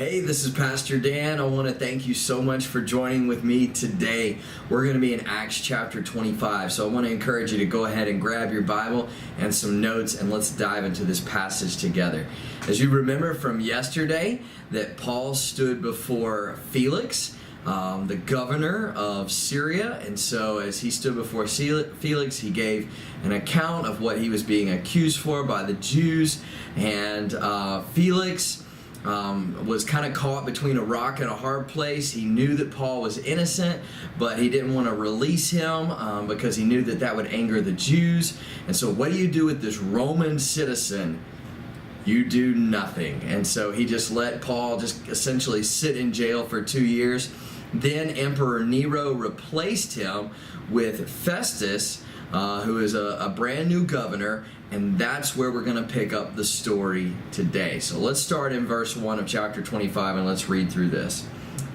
Hey, this is Pastor Dan. I want to thank you so much for joining with me today. We're going to be in Acts chapter 25. So I want to encourage you to go ahead and grab your Bible and some notes, and let's dive into this passage together. As you remember from yesterday, that Paul stood before Felix, the governor of Syria. And so as he stood before Felix, he gave an account of what he was being accused for by the Jews. And Felix was kind of caught between a rock and a hard place. He knew that Paul was innocent, but he didn't want to release him because he knew that that would anger the Jews. And so what do you do with this Roman citizen? You do nothing. And so he just let Paul just essentially sit in jail for 2 years. Then Emperor Nero replaced him with Festus, who is a brand new governor, and that's where we're going to pick up the story today. So let's start in verse 1 of chapter 25 and let's read through this.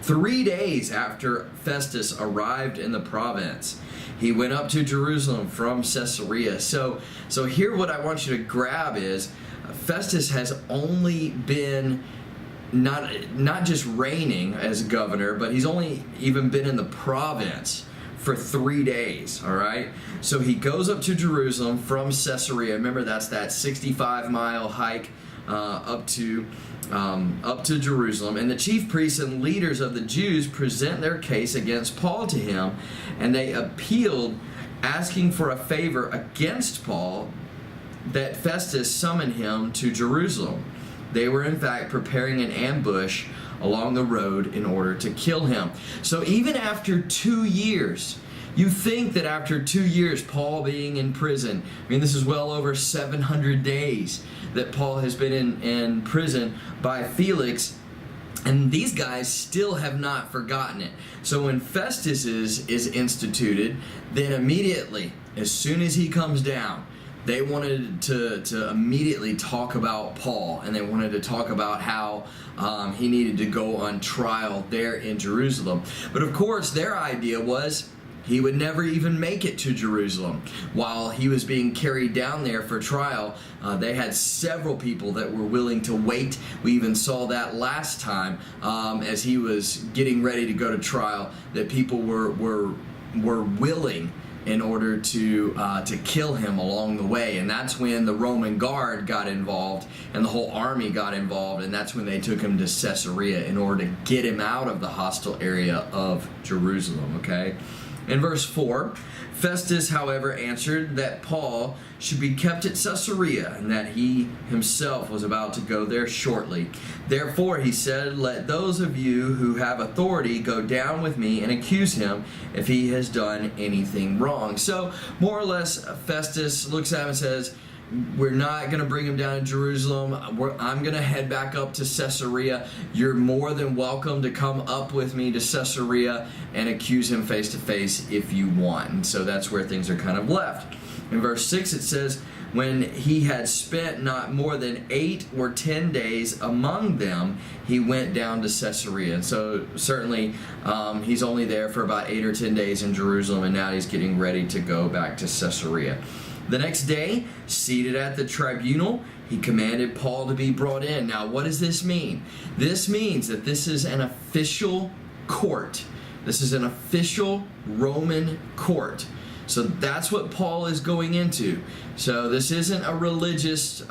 3 days after Festus arrived in the province, he went up to Jerusalem from Caesarea. So here what I want you to grab is Festus has only been not just reigning as governor, but he's only even been in the province for 3 days, all right? So he goes up to Jerusalem from Caesarea. Remember, that's that 65-mile hike up to Jerusalem. And the chief priests and leaders of the Jews present their case against Paul to him, and they appealed, asking for a favor against Paul, that Festus summon him to Jerusalem. They were in fact preparing an ambush along the road in order to kill him. So even after 2 years, you think that after 2 years, Paul being in prison, I mean, this is well over 700 days that Paul has been in prison by Felix, and these guys still have not forgotten it. So when Festus is instituted, then immediately, as soon as he comes down, they wanted to immediately talk about Paul, and they wanted to talk about how he needed to go on trial there in Jerusalem. But of course, their idea was he would never even make it to Jerusalem. While he was being carried down there for trial, they had several people that were willing to wait. We even saw that last time as he was getting ready to go to trial, that people were willing in order to kill him along the way. And that's when the Roman guard got involved and the whole army got involved, and that's when they took him to Caesarea in order to get him out of the hostile area of Jerusalem, okay? In verse 4, Festus, however, answered that Paul should be kept at Caesarea, and that he himself was about to go there shortly. Therefore, he said, let those of you who have authority go down with me and accuse him if he has done anything wrong. So, more or less, Festus looks at him and says, we're not going to bring him down to Jerusalem. I'm going to head back up to Caesarea. You're more than welcome to come up with me to Caesarea and accuse him face to face if you want. And so that's where things are kind of left. In verse 6 it says, when he had spent not more than 8 or 10 days among them, he went down to Caesarea. And so certainly he's only there for about 8 or 10 days in Jerusalem, and now he's getting ready to go back to Caesarea. The next day, seated at the tribunal, he commanded Paul to be brought in. Now, what does this mean? This means that this is an official court. This is an official Roman court. So that's what Paul is going into. So this isn't a religious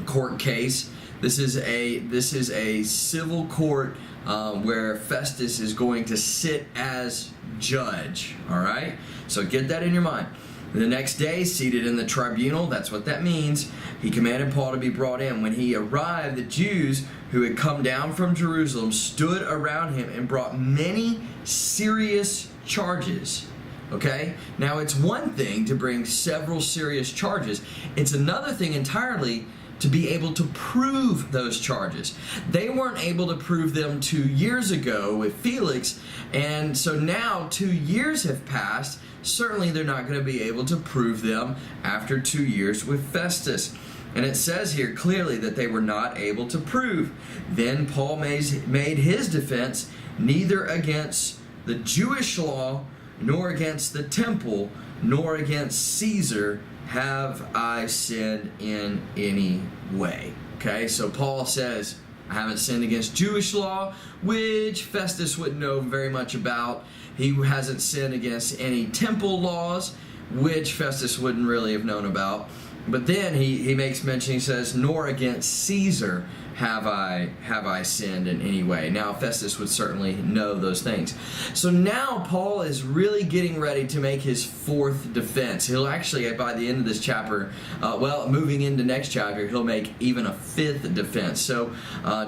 court case. This is a civil court where Festus is going to sit as judge. All right? So get that in your mind. The next day, seated in the tribunal, that's what that means, he commanded Paul to be brought in. When he arrived, the Jews who had come down from Jerusalem stood around him and brought many serious charges. Okay? Now, it's one thing to bring several serious charges. It's another thing entirely to be able to prove those charges. They weren't able to prove them 2 years ago with Felix, and so now 2 years have passed. Certainly they're not going to be able to prove them after 2 years with Festus. And it says here clearly that they were not able to prove. Then Paul made his defense, neither against the Jewish law, nor against the temple, nor against Caesar have I sinned in any way. Okay, so Paul says, I haven't sinned against Jewish law, which Festus wouldn't know very much about. He hasn't sinned against any temple laws, which Festus wouldn't really have known about. But then he makes mention, he says, nor against Caesar have I sinned in any way. Now Festus would certainly know those things. So now Paul is really getting ready to make his fourth defense. He'll actually, by the end of this chapter, moving into next chapter, he'll make even a fifth defense. So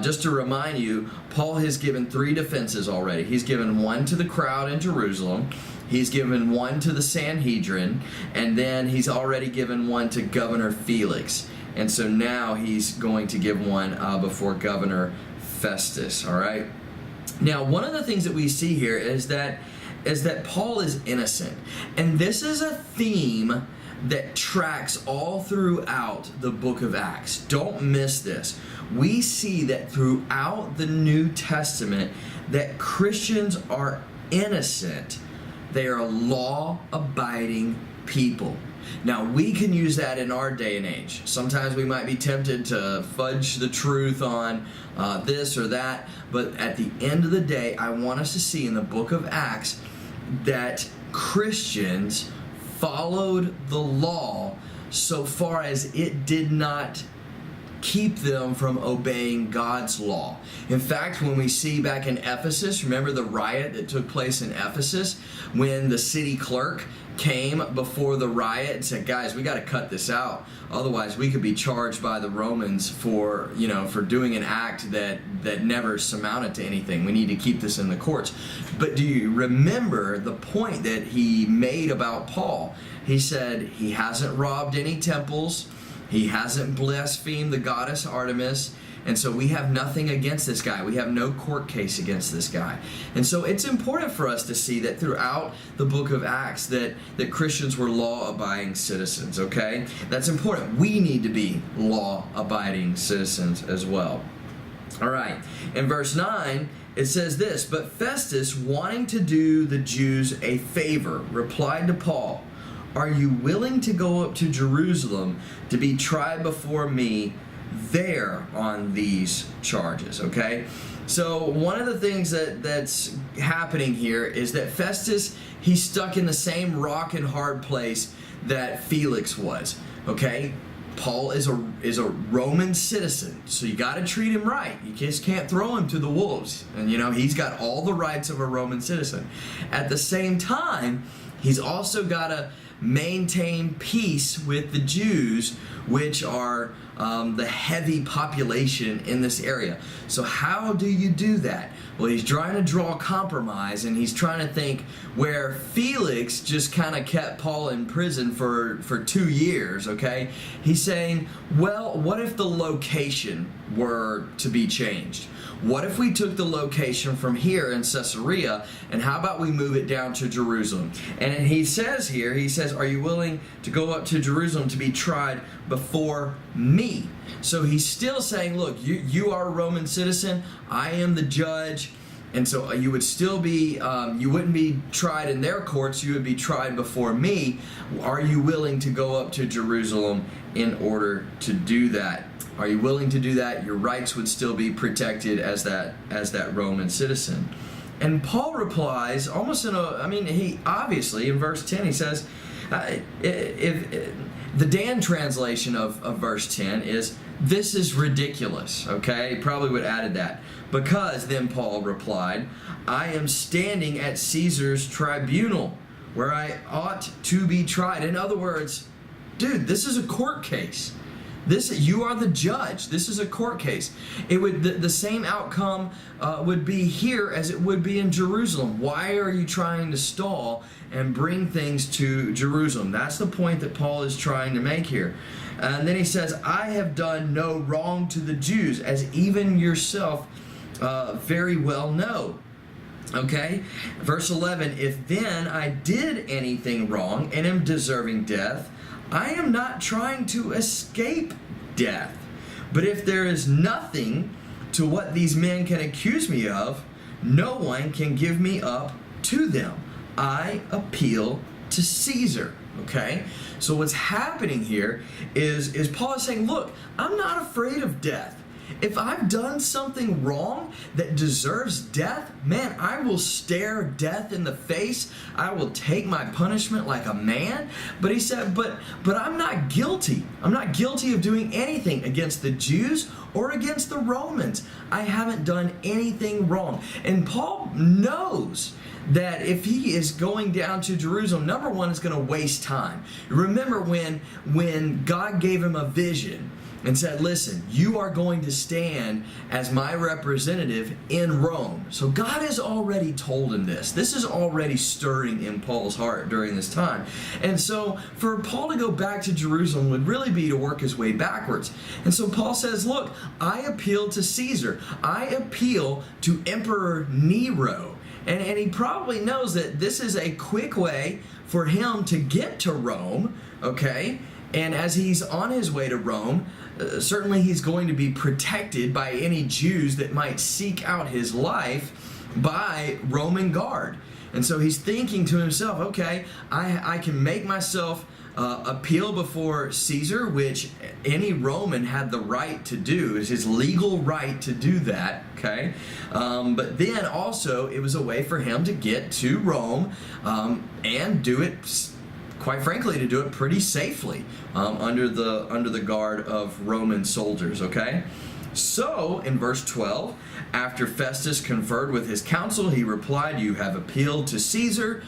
just to remind you, Paul has given three defenses already. He's given one to the crowd in Jerusalem. He's given one to the Sanhedrin, and then he's already given one to Governor Felix. And so now he's going to give one before Governor Festus, all right? Now, one of the things that we see here is that Paul is innocent. And this is a theme that tracks all throughout the book of Acts. Don't miss this. We see that throughout the New Testament that Christians are innocent. They are law-abiding people. Now, we can use that in our day and age. Sometimes we might be tempted to fudge the truth on this or that, but at the end of the day, I want us to see in the book of Acts that Christians followed the law so far as it did not keep them from obeying God's law. In fact, when we see back in Ephesus, remember the riot that took place in Ephesus when the city clerk came before the riot and said, guys, we got to cut this out. Otherwise, we could be charged by the Romans for doing an act that never surmounted to anything. We need to keep this in the courts. But do you remember the point that he made about Paul? He said he hasn't robbed any temples. He hasn't blasphemed the goddess Artemis. And so we have nothing against this guy. We have no court case against this guy. And so it's important for us to see that throughout the book of Acts that Christians were law-abiding citizens, okay? That's important. We need to be law-abiding citizens as well. All right. In verse 9, it says this, "But Festus, wanting to do the Jews a favor, replied to Paul, 'Are you willing to go up to Jerusalem to be tried before me there on these charges?'" Okay? So one of the things that's happening here is that Festus, he's stuck in the same rock and hard place that Felix was. Okay? Paul is a Roman citizen, so you got to treat him right. You just can't throw him to the wolves. And he's got all the rights of a Roman citizen. At the same time, he's also got to maintain peace with the Jews, which are the heavy population in this area. So how do you do that? Well, he's trying to draw a compromise, and he's trying to think where Felix just kind of kept Paul in prison for 2 years, okay? He's saying, well, what if the location were to be changed? What if we took the location from here in Caesarea, and how about we move it down to Jerusalem? And he says, are you willing to go up to Jerusalem to be tried before me? So he's still saying, look, you are a Roman citizen, I am the judge, and so you would still be, you wouldn't be tried in their courts, you would be tried before me. Are you willing to go up to Jerusalem in order to do that? Are you willing to do that? Your rights would still be protected as that Roman citizen. And Paul replies, almost he obviously, in verse 10, he says, the Dan translation of verse 10 is, "This is ridiculous," okay? Probably would have added that. "Because," then Paul replied, "I am standing at Caesar's tribunal, where I ought to be tried." In other words, dude, this is a court case. You are the judge. This is a court case. It would the same outcome would be here as it would be in Jerusalem. Why are you trying to stall and bring things to Jerusalem? That's the point that Paul is trying to make here. And then he says, "I have done no wrong to the Jews, as even yourself very well know." Okay? Verse 11, "If then I did anything wrong and am deserving death, I am not trying to escape death. But if there is nothing to what these men can accuse me of, no one can give me up to them. I appeal to Caesar." Okay? So what's happening here is Paul is saying, look, I'm not afraid of death. if I've done something wrong that deserves death, man, I will stare death in the face. I will take my punishment like a man. But he said, but I'm not guilty. I'm not guilty of doing anything against the Jews or against the Romans. I haven't done anything wrong. And Paul knows that if he is going down to Jerusalem, number one, it's going to waste time. Remember when God gave him a vision and said, listen, you are going to stand as my representative in Rome. So God has already told him this. This is already stirring in Paul's heart during this time. And so for Paul to go back to Jerusalem would really be to work his way backwards. And so Paul says, look, I appeal to Caesar. I appeal to Emperor Nero. And he probably knows that this is a quick way for him to get to Rome, okay? And as he's on his way to Rome, certainly he's going to be protected by any Jews that might seek out his life by Roman guard. And so he's thinking to himself, okay, I can make myself appeal before Caesar, which any Roman had the right to do. It's his legal right to do that, okay? But then also it was a way for him to get to Rome and do it, quite frankly, to do it pretty safely under the guard of Roman soldiers, okay? So, in verse 12, after Festus conferred with his council, he replied, you have appealed to Caesar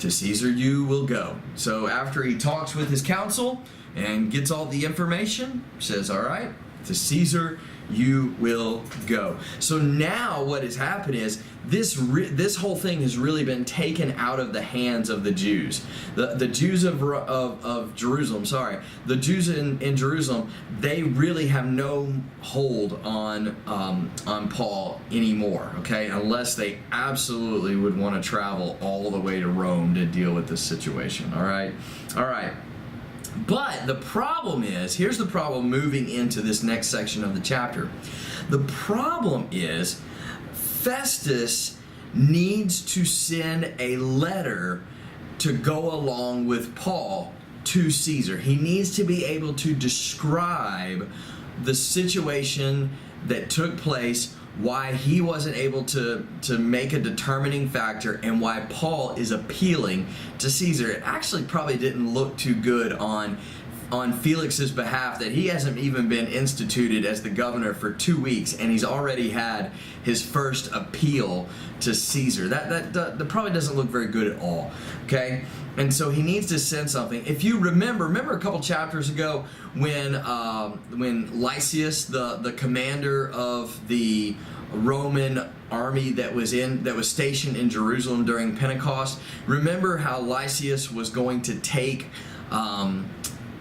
you will go. So after he talks with his council and gets all the information, says, all right, to Caesar you will go. So now what has happened is this whole thing has really been taken out of the hands of the Jews. The Jews of Jerusalem, the Jews in Jerusalem, they really have no hold on Paul anymore, okay? Unless they absolutely would want to travel all the way to Rome to deal with this situation, all right? All right. But the problem is, here's the problem moving into this next section of the chapter. The problem is Festus needs to send a letter to go along with Paul to Caesar. He needs to be able to describe the situation that took place, why he wasn't able to make a determining factor, and why Paul is appealing to Caesar. It actually probably didn't look too good on Felix's behalf that he hasn't even been instituted as the governor for 2 weeks, and he's already had his first appeal to Caesar. That probably doesn't look very good at all, okay? And so he needs to send something. If you remember a couple chapters ago when Lysias, the commander of the Roman army that was stationed in Jerusalem during Pentecost, remember how Lysias was going to take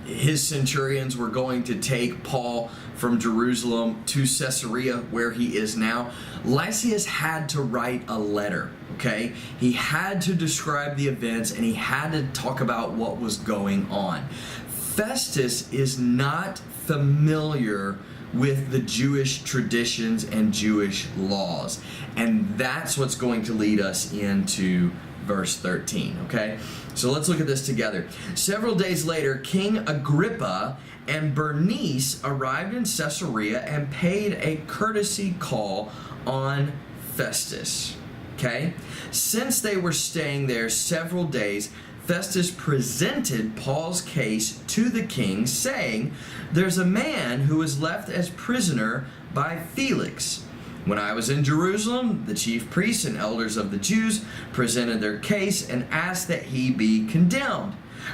his centurions were going to take Paul from Jerusalem to Caesarea, where he is now. Lysias had to write a letter, okay? He had to describe the events, and he had to talk about what was going on. Festus is not familiar with the Jewish traditions and Jewish laws, and that's what's going to lead us into verse 13, okay? So let's look at this together. Several days later, King Agrippa and Bernice arrived in Caesarea and paid a courtesy call on Festus, okay? Since they were staying there several days, Festus presented Paul's case to the king, saying, there's a man who was left as prisoner by Felix. When I was in Jerusalem, the chief priests and elders of the Jews presented their case and asked that he be condemned.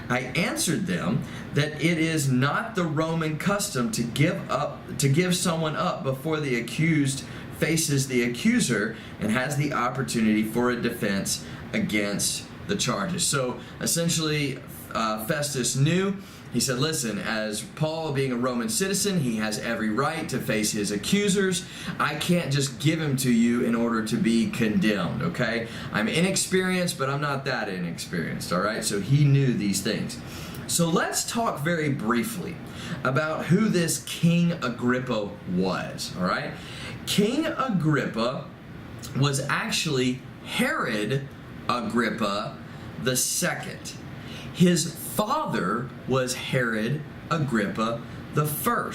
I answered them that it is not the Roman custom to give someone up before the accused faces the accuser and has the opportunity for a defense against the charges. So essentially, Festus knew. He said, listen, as Paul being a Roman citizen, he has every right to face his accusers. I can't just give him to you in order to be condemned, okay? I'm inexperienced, but I'm not that inexperienced, all right? So he knew these things. So let's talk very briefly about who this King Agrippa was, all right? King Agrippa was actually Herod Agrippa II. His father was Herod Agrippa I.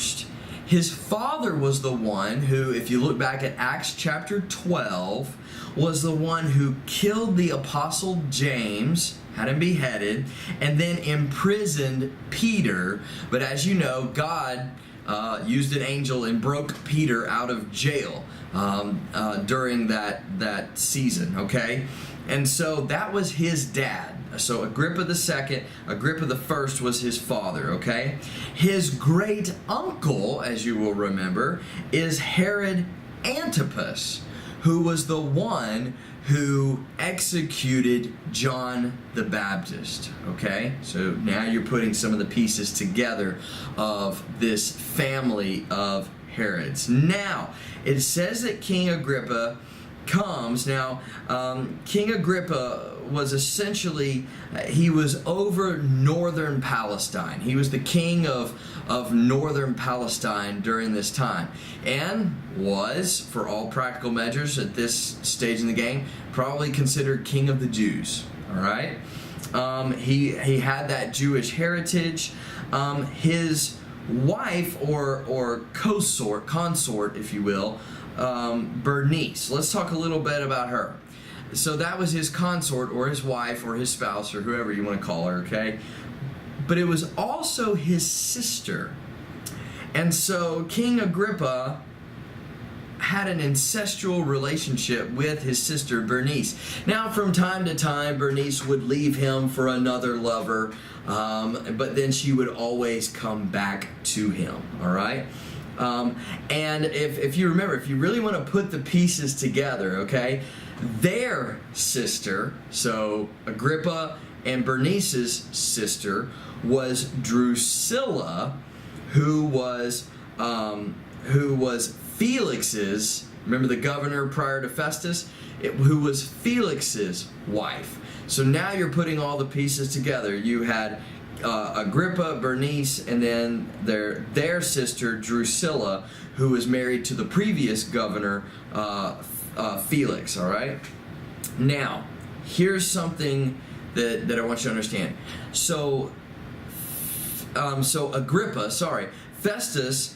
His father was the one who, if you look back at Acts chapter 12, was the one who killed the apostle James, had him beheaded, and then imprisoned Peter. But as you know, God used an angel and broke Peter out of jail during that season, okay? And so that was his dad. So Agrippa II, Agrippa I was his father, okay? His great uncle, as you will remember, is Herod Antipas, who was the one who executed John the Baptist, okay? So now you're putting some of the pieces together of this family of Herods. Now, it says that King Agrippa comes. Now, King Agrippa was essentially, he was over northern Palestine. He was the king of northern Palestine during this time, and was, for all practical measures at this stage in the game, probably considered king of the Jews. All right, he had that Jewish heritage. His wife, or consort, if you will, Bernice. Let's talk a little bit about her. So that was his consort, or his wife, or his spouse, or whoever you want to call her, okay? But it was also his sister. And so King Agrippa had an ancestral relationship with his sister Bernice. Now, from time to time, Bernice would leave him for another lover, but then she would always come back to him, all right? And if you remember, if you really want to put the pieces together, okay, their sister, so Agrippa and Bernice's sister, was Drusilla, who was Felix's, remember the governor prior to Festus, who was Felix's wife. So now you're putting all the pieces together. You had Agrippa, Bernice, and then their sister Drusilla, who was married to the previous governor, Felix. All right. Now, here's something that I want you to understand. So Festus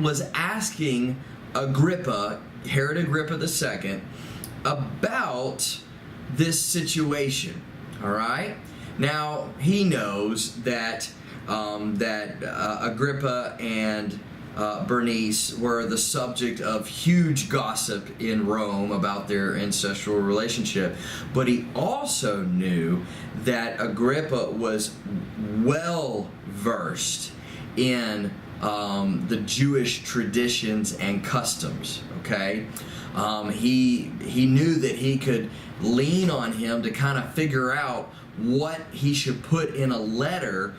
was asking Agrippa, Herod Agrippa II, about this situation. All right. Now, he knows that Agrippa and Bernice were the subject of huge gossip in Rome about their ancestral relationship, but he also knew that Agrippa was well versed in the Jewish traditions and customs, okay? He knew that he could lean on him to kind of figure out what he should put in a letter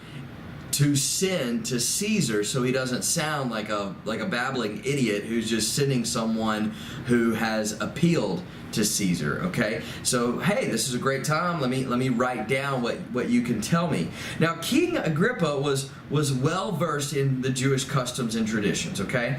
to send to Caesar, so he doesn't sound like a babbling idiot who's just sending someone who has appealed to Caesar. Okay, so hey, this is a great time. Let me write down what you can tell me. Now, King Agrippa was well versed in the Jewish customs and traditions. Okay,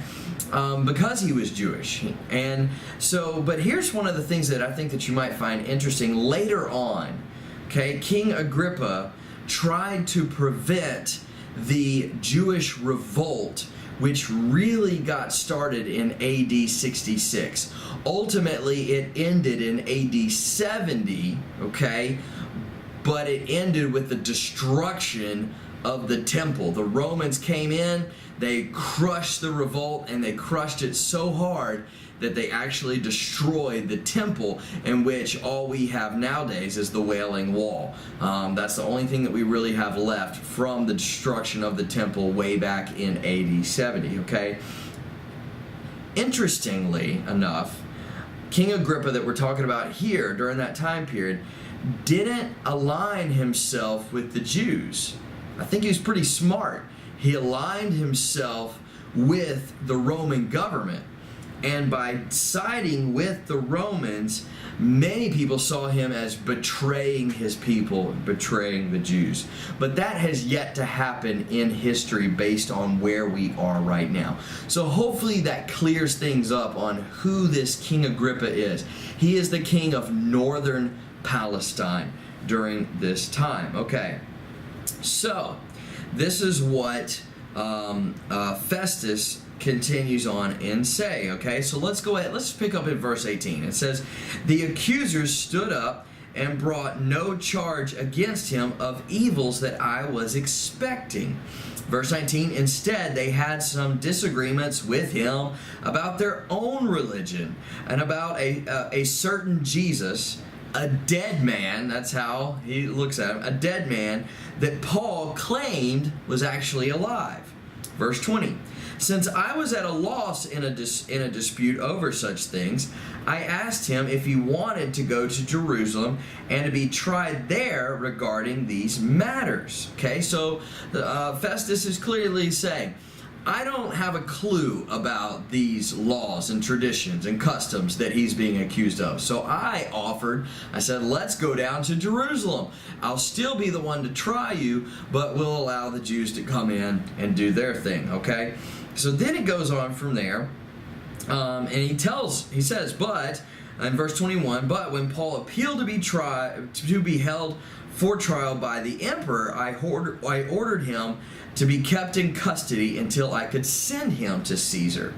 because he was Jewish, and so. But here's one of the things that I think that you might find interesting later on. Okay, King Agrippa tried to prevent the Jewish revolt, which really got started in AD 66. Ultimately, it ended in AD 70, okay? But it ended with the destruction of the temple. The Romans came in, they crushed the revolt, and they crushed it so hard that they actually destroyed the temple, in which all we have nowadays is the Wailing Wall. That's the only thing that we really have left from the destruction of the temple way back in AD 70, okay? Interestingly enough, King Agrippa that we're talking about here during that time period didn't align himself with the Jews. I think he was pretty smart. He aligned himself with the Roman government. And by siding with the Romans, many people saw him as betraying his people, betraying the Jews. But that has yet to happen in history based on where we are right now. So hopefully that clears things up on who this King Agrippa is. He is the king of northern Palestine during this time. Okay, so this is what Festus continues on and say, okay? So let's go ahead. Let's pick up in verse 18. It says, the accusers stood up and brought no charge against him of evils that I was expecting. Verse 19, instead, they had some disagreements with him about their own religion and about a certain Jesus, a dead man, that's how he looks at him, a dead man that Paul claimed was actually alive. Verse 20, since I was at a loss in a dispute over such things, I asked him if he wanted to go to Jerusalem and to be tried there regarding these matters. Okay, so Festus is clearly saying, I don't have a clue about these laws and traditions and customs that he's being accused of. So I said, let's go down to Jerusalem. I'll still be the one to try you, but we'll allow the Jews to come in and do their thing, okay? So then it goes on from there, and he says, but, in verse 21, but when Paul appealed to be held for trial by the emperor, I ordered him to be kept in custody until I could send him to Caesar.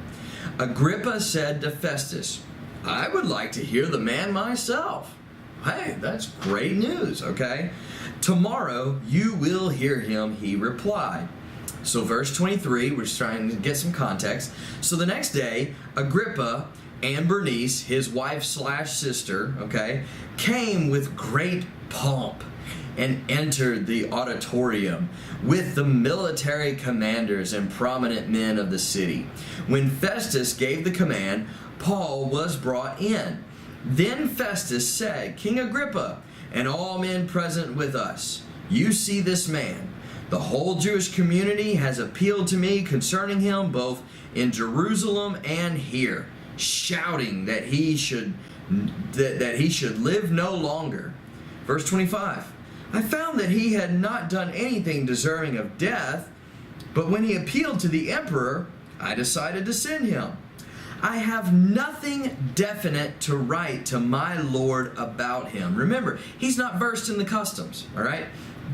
Agrippa said to Festus, I would like to hear the man myself. Hey, that's great news, okay? Tomorrow you will hear him, he replied. So verse 23, we're just trying to get some context. So the next day, Agrippa and Bernice, his wife/sister, okay, came with great pomp and entered the auditorium with the military commanders and prominent men of the city. When Festus gave the command, Paul was brought in. Then Festus said, King Agrippa, and all men present with us, you see this man. The whole Jewish community has appealed to me concerning him both in Jerusalem and here, shouting that he should live no longer. Verse 25, I found that he had not done anything deserving of death, but when he appealed to the emperor, I decided to send him. I have nothing definite to write to my Lord about him. Remember, he's not versed in the customs, all right?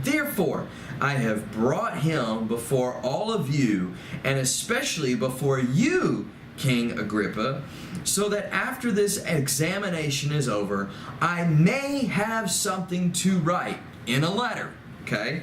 Therefore, I have brought him before all of you, and especially before you, King Agrippa, so that after this examination is over, I may have something to write in a letter, okay?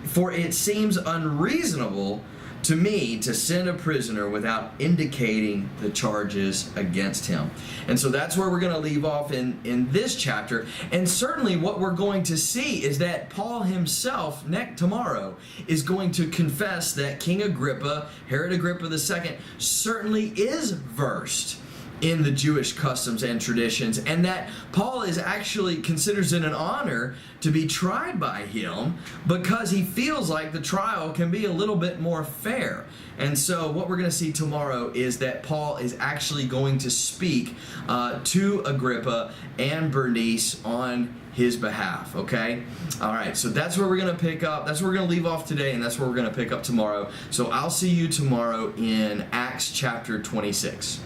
For it seems unreasonable to me to send a prisoner without indicating the charges against him. And so that's where we're going to leave off in this chapter. And certainly what we're going to see is that Paul himself tomorrow is going to confess that King Agrippa, Herod Agrippa II, certainly is versed in the Jewish customs and traditions, and that Paul considers it an honor to be tried by him because he feels like the trial can be a little bit more fair. And so what we're going to see tomorrow is that Paul is actually going to speak to Agrippa and Bernice on his behalf, okay? All right, so that's where we're going to pick up. That's where we're going to leave off today, and that's where we're going to pick up tomorrow. So I'll see you tomorrow in Acts chapter 26.